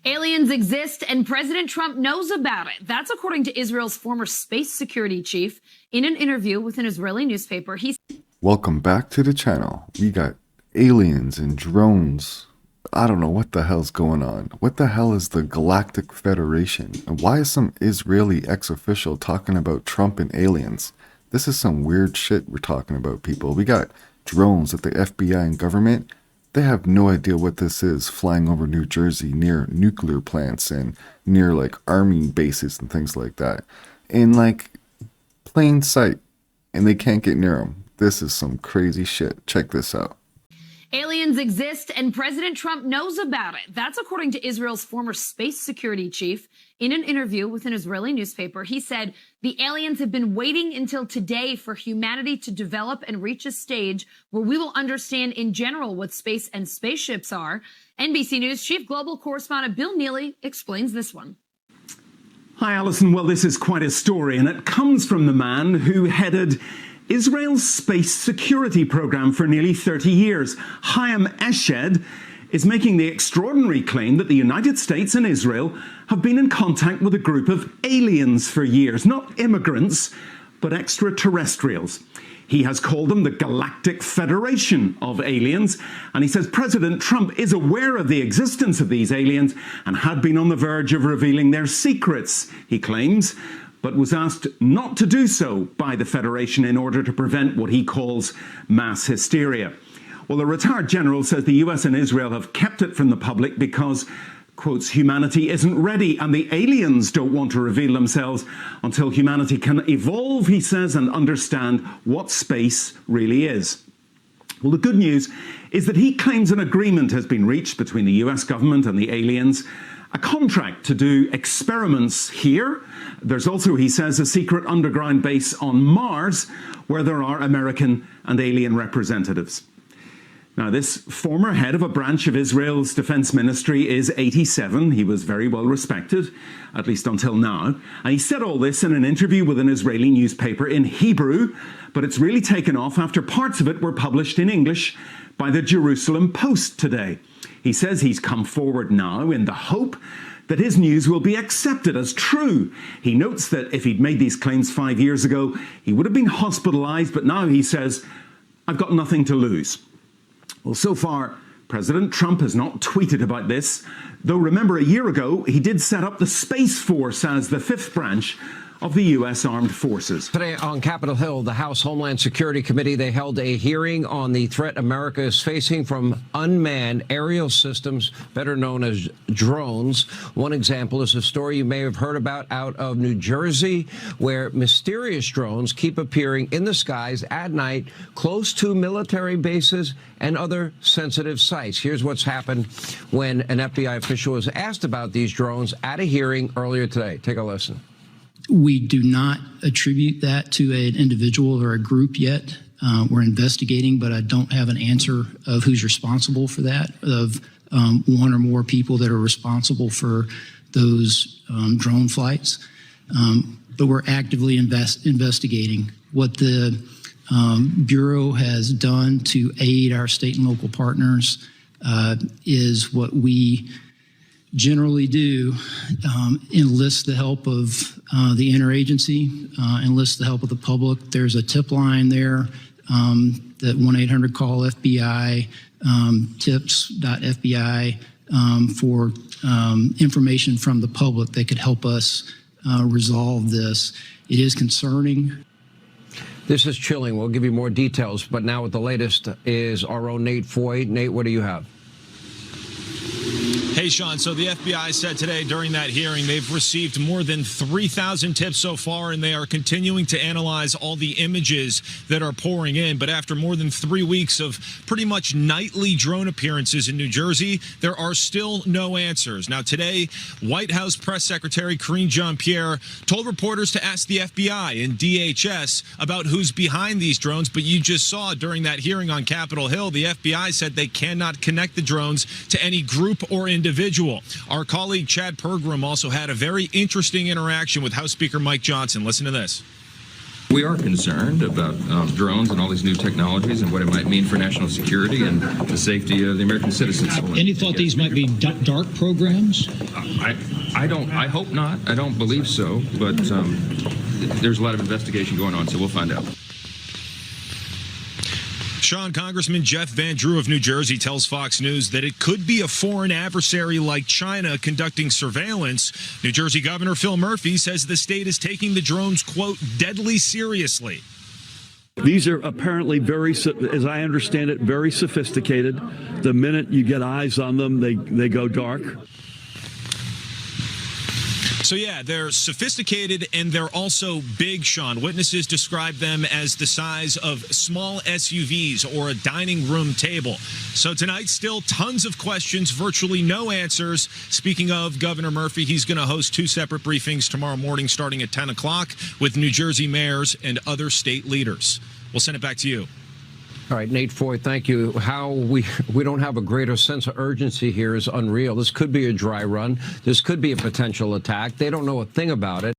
Aliens exist and President Trump knows about it. That's according to Israel's former space security chief. In an interview with an Israeli newspaper, Welcome back to the channel. We got aliens and drones. I don't know what the hell's going on. What the hell is the Galactic Federation? And why is some Israeli ex-official talking about Trump and aliens? This is some weird shit we're talking about, people. We got drones that the FBI and government, they have no idea what this is, flying over New Jersey near nuclear plants and near like army bases and things like that. In like plain sight, and they can't get near them. This is some crazy shit. Check this out. Aliens exist and President Trump knows about it. That's according to Israel's former space security chief. In an interview with an Israeli newspaper, he said the aliens have been waiting until today for humanity to develop and reach a stage where we will understand in general what space and spaceships are. NBC News chief global correspondent Bill Neely explains this one. Hi, Alison. Well, this is quite a story, and it comes from the man who headed Israel's space security program for nearly 30 years. Chaim Eshed is making the extraordinary claim that the United States and Israel have been in contact with a group of aliens for years, not immigrants, but extraterrestrials. He has called them the Galactic Federation of aliens, and he says President Trump is aware of the existence of these aliens and had been on the verge of revealing their secrets, he claims, but was asked not to do so by the Federation in order to prevent what he calls mass hysteria. Well, the retired general says the US and Israel have kept it from the public because, quotes, humanity isn't ready and the aliens don't want to reveal themselves until humanity can evolve, he says, and understand what space really is. Well, the good news is that he claims an agreement has been reached between the US government and the aliens, a contract to do experiments here. There's also, he says, a secret underground base on Mars where there are American and alien representatives. Now, this former head of a branch of Israel's defense ministry is 87. He was very well respected, at least until now. And he said all this in an interview with an Israeli newspaper in Hebrew, but it's really taken off after parts of it were published in English by the Jerusalem Post today. He says he's come forward now in the hope that his news will be accepted as true. He notes that if he'd made these claims 5 years ago, he would have been hospitalized, but now he says, I've got nothing to lose. Well, so far, President Trump has not tweeted about this, though remember a year ago, he did set up the Space Force as the fifth branch of the U.S. Armed Forces. Today on Capitol Hill, the House Homeland Security Committee, they held a hearing on the threat America is facing from unmanned aerial systems, better known as drones. One example is a story you may have heard about out of New Jersey, where mysterious drones keep appearing in the skies at night, close to military bases and other sensitive sites. Here's what's happened when an FBI official was asked about these drones at a hearing earlier today. Take a listen. We do not attribute that to an individual or a group yet. We're investigating, but I don't have an answer of who's responsible for that, of one or more people that are responsible for those drone flights. But we're actively investigating. What the Bureau has done to aid our state and local partners is what we generally do, enlist the help of the interagency, enlist the help of the public. There's a tip line there, that 1-800-CALL-FBI, tips.fbi, for information from the public that could help us resolve this. It is concerning. This is chilling. We'll give you more details, but now with the latest is our own Nate Foy. Nate, what do you have? Hey, Sean, so the FBI said today during that hearing they've received more than 3,000 tips so far, and they are continuing to analyze all the images that are pouring in. But after more than 3 weeks of pretty much nightly drone appearances in New Jersey, there are still no answers. Now, today, White House Press Secretary Karine Jean-Pierre told reporters to ask the FBI and DHS about who's behind these drones. But you just saw during that hearing on Capitol Hill, the FBI said they cannot connect the drones to any group or individual. Our colleague Chad Pergram also had a very interesting interaction with House Speaker Mike Johnson. Listen to this. We are concerned about drones and all these new technologies and what it might mean for national security and the safety of the American citizens. Any thought these might be dark programs? I hope not. I don't believe so. But there's a lot of investigation going on, so we'll find out. Sean, Congressman Jeff Van Drew of New Jersey tells Fox News that it could be a foreign adversary like China conducting surveillance. New Jersey Governor Phil Murphy says the state is taking the drones, quote, deadly seriously. These are apparently very, as I understand it, very sophisticated. The minute you get eyes on them, they go dark. So, yeah, they're sophisticated and they're also big, Sean. Witnesses describe them as the size of small SUVs or a dining room table. So tonight, still tons of questions, virtually no answers. Speaking of Governor Murphy, he's going to host 2 separate briefings tomorrow morning starting at 10 o'clock with New Jersey mayors and other state leaders. We'll send it back to you. All right, Nate Foy, thank you. How we don't have a greater sense of urgency here is unreal. This could be a dry run. This could be a potential attack. They don't know a thing about it.